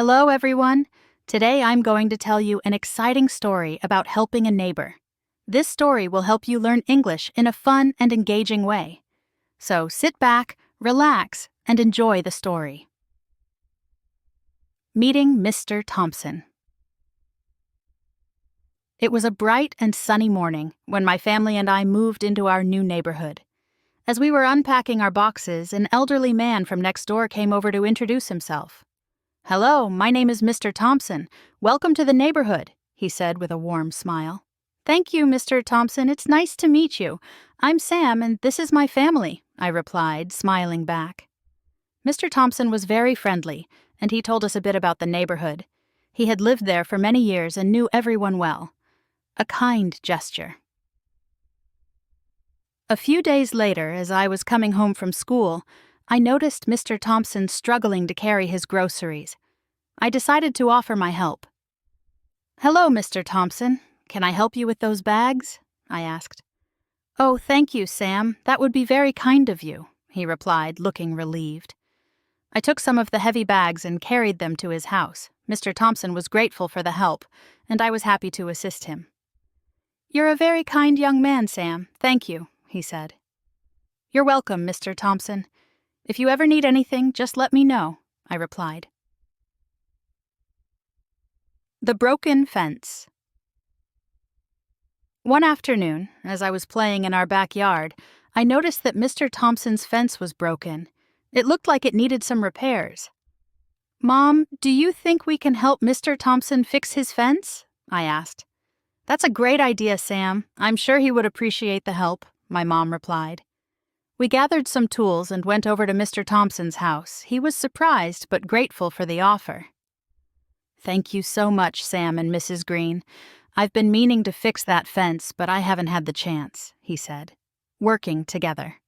Hello, everyone. Today I'm going to tell you an exciting story about helping a neighbor. This story will help you learn English in a fun and engaging way. So sit back, relax, and enjoy the story. Meeting Mr. Thompson. It was a bright and sunny morning when my family and I moved into our new neighborhood. As we were unpacking our boxes, an elderly man from next door came over to introduce himself. "Hello, my name is Mr. Thompson. Welcome to the neighborhood," he said with a warm smile. "Thank you, Mr. Thompson. It's nice to meet you. I'm Sam, and this is my family," I replied, smiling back. Mr. Thompson was very friendly, and he told us a bit about the neighborhood. He had lived there for many years and knew everyone well. A kind gesture. A few days later, as I was coming home from school, I noticed Mr. Thompson struggling to carry his groceries. I decided to offer my help. "Hello, Mr. Thompson. Can I help you with those bags?" I asked. "Oh, thank you, Sam. That would be very kind of you," he replied, looking relieved. I took some of the heavy bags and carried them to his house. Mr. Thompson was grateful for the help, and I was happy to assist him. "You're a very kind young man, Sam. Thank you," he said. "You're welcome, Mr. Thompson. If you ever need anything, just let me know," I replied. The broken fence. One afternoon, as I was playing in our backyard, I noticed that Mr. Thompson's fence was broken. It looked like it needed some repairs. "Mom, do you think we can help Mr. Thompson fix his fence?" I asked. "That's a great idea, Sam. I'm sure he would appreciate the help," my mom replied. We gathered some tools and went over to Mr. Thompson's house. He was surprised but grateful for the offer. "Thank you so much, Sam and Mrs. Green. I've been meaning to fix that fence, but I haven't had the chance," he said, working together.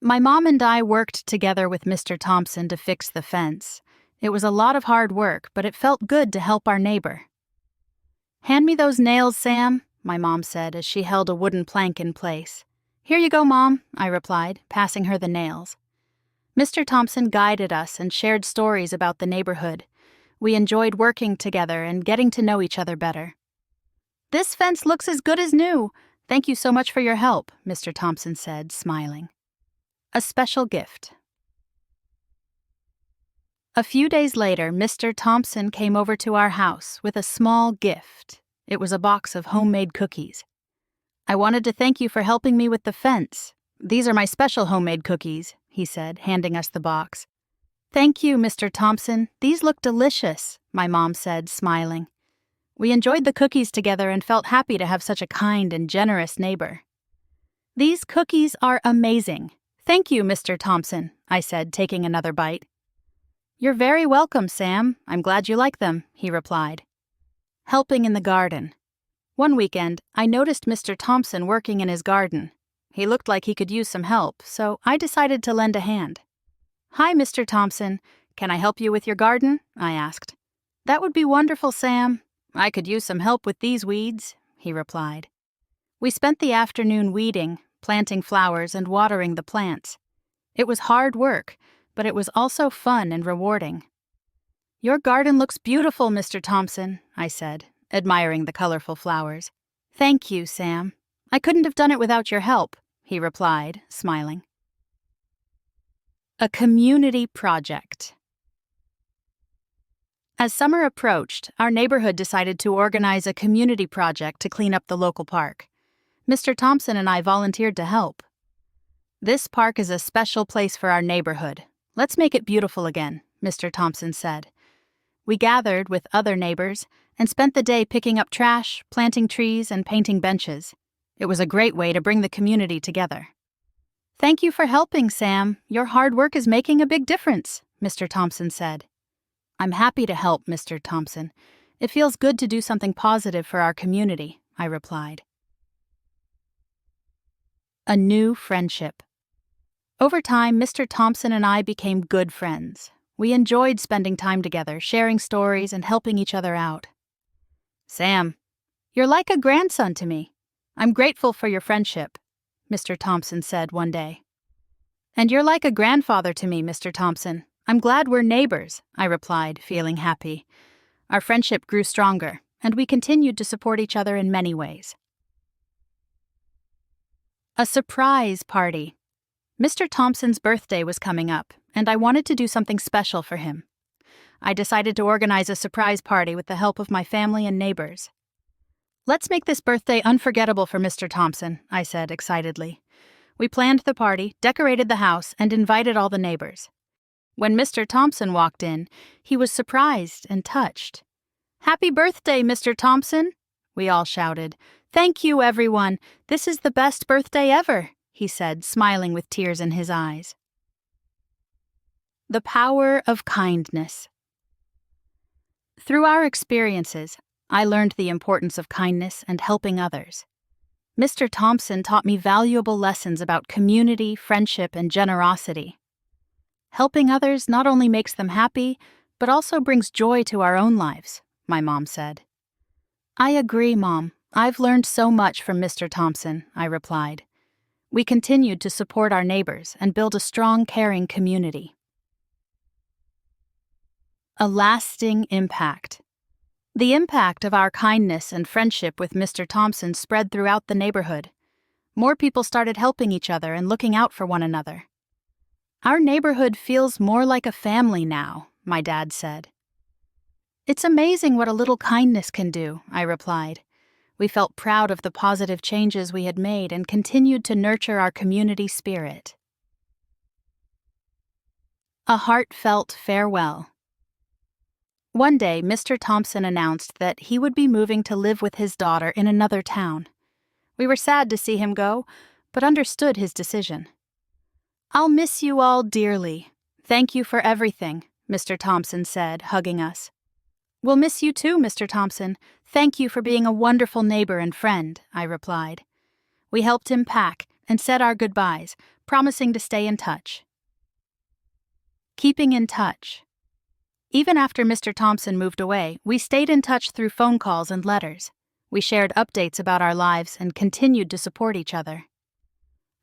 My mom and I worked together with Mr. Thompson to fix the fence. It was a lot of hard work, but it felt good to help our neighbor. "Hand me those nails, Sam," my mom said as she held a wooden plank in place. "Here you go, Mom," I replied, passing her the nails. Mr. Thompson guided us and shared stories about the neighborhood. We enjoyed working together and getting to know each other better. "This fence looks as good as new. Thank you so much for your help," Mr. Thompson said, smiling. A special gift. A few days later, Mr. Thompson came over to our house with a small gift. It was a box of homemade cookies. "I wanted to thank you for helping me with the fence. These are my special homemade cookies," he said, handing us the box. "Thank you, Mr. Thompson. These look delicious," my mom said, smiling. We enjoyed the cookies together and felt happy to have such a kind and generous neighbor. "These cookies are amazing. Thank you, Mr. Thompson," I said, taking another bite. "You're very welcome, Sam. I'm glad you like them," he replied. Helping in the garden. One weekend, I noticed Mr. Thompson working in his garden. He looked like he could use some help, so I decided to lend a hand. "Hi, Mr. Thompson. Can I help you with your garden?" I asked. "That would be wonderful, Sam. I could use some help with these weeds," he replied. We spent the afternoon weeding, planting flowers, and watering the plants. It was hard work, but it was also fun and rewarding. "Your garden looks beautiful, Mr. Thompson," I said, admiring the colorful flowers. "Thank you, Sam. I couldn't have done it without your help," he replied, smiling. A community project. As summer approached, our neighborhood decided to organize a community project to clean up the local park. Mr. Thompson and I volunteered to help. "This park is a special place for our neighborhood. Let's make it beautiful again," Mr. Thompson said. We gathered with other neighbors and spent the day picking up trash, planting trees, and painting benches. It was a great way to bring the community together. "Thank you for helping, Sam. Your hard work is making a big difference," Mr. Thompson said. "I'm happy to help, Mr. Thompson. It feels good to do something positive for our community," I replied. A new friendship. Over time, Mr. Thompson and I became good friends. We enjoyed spending time together, sharing stories and helping each other out. "Sam, you're like a grandson to me. I'm grateful for your friendship," Mr. Thompson said one day. "And you're like a grandfather to me, Mr. Thompson. I'm glad we're neighbors, I replied, feeling happy. Our friendship grew stronger, and we continued to support each other in many ways. A surprise party. Mr. Thompson's birthday was coming up, and I wanted to do something special for him. I decided to organize a surprise party with the help of my family and neighbors. Let's make this birthday unforgettable for Mr. Thompson, I said excitedly. We planned the party, decorated the house, and invited all the neighbors. When Mr. Thompson walked in, he was surprised and touched. "Happy birthday, Mr. Thompson!" we all shouted. "Thank you, everyone. This is the best birthday ever," he said, smiling with tears in his eyes. The power of kindness. Through our experiences, I learned the importance of kindness and helping others. Mr. Thompson taught me valuable lessons about community, friendship, and generosity. Helping others not only makes them happy, but also brings joy to our own lives, my mom said. I agree, Mom. I've learned so much from Mr. Thompson, I replied. We continued to support our neighbors and build a strong, caring community. A lasting impact. The impact of our kindness and friendship with Mr. Thompson spread throughout the neighborhood. More people started helping each other and looking out for one another. Our neighborhood feels more like a family now, my dad said. It's amazing what a little kindness can do, I replied. We felt proud of the positive changes we had made and continued to nurture our community spirit. A heartfelt farewell. One day, Mr. Thompson announced that he would be moving to live with his daughter in another town. We were sad to see him go, but understood his decision. I'll miss you all dearly. Thank you for everything, Mr. Thompson said, hugging us. We'll miss you too, Mr. Thompson. Thank you for being a wonderful neighbor and friend, I replied. We helped him pack and said our goodbyes, promising to stay in touch. Keeping in touch. Even after Mr. Thompson moved away, we stayed in touch through phone calls and letters. We shared updates about our lives and continued to support each other.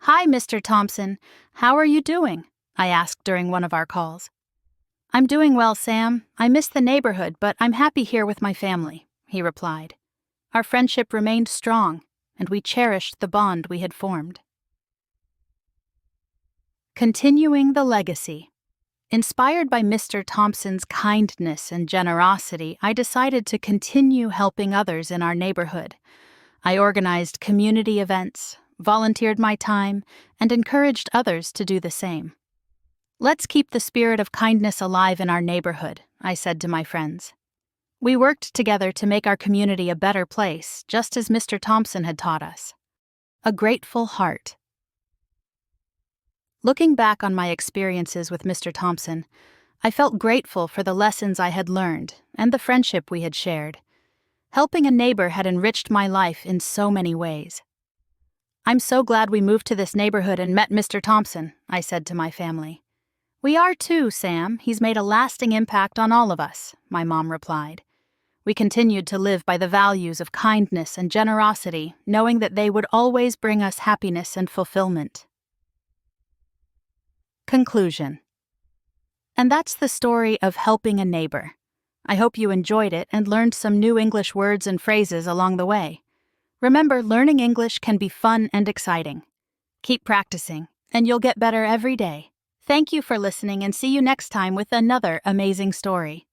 Hi, Mr. Thompson. How are you doing? I asked during one of our calls. I'm doing well, Sam. I miss the neighborhood, but I'm happy here with my family, he replied. Our friendship remained strong, and we cherished the bond we had formed. Continuing the legacy. Inspired by Mr. Thompson's kindness and generosity, I decided to continue helping others in our neighborhood. I organized community events, volunteered my time, and encouraged others to do the same. Let's keep the spirit of kindness alive in our neighborhood, I said to my friends. We worked together to make our community a better place, just as Mr. Thompson had taught us. A grateful heart. Looking back on my experiences with Mr. Thompson, I felt grateful for the lessons I had learned and the friendship we had shared. Helping a neighbor had enriched my life in so many ways. I'm so glad we moved to this neighborhood and met Mr. Thompson, I said to my family. We are too, Sam. He's made a lasting impact on all of us, my mom replied. We continued to live by the values of kindness and generosity, knowing that they would always bring us happiness and fulfillment. Conclusion. And that's the story of helping a neighbor. I hope you enjoyed it and learned some new English words and phrases along the way. Remember, learning English can be fun and exciting. Keep practicing, and you'll get better every day. Thank you for listening, and see you next time with another amazing story.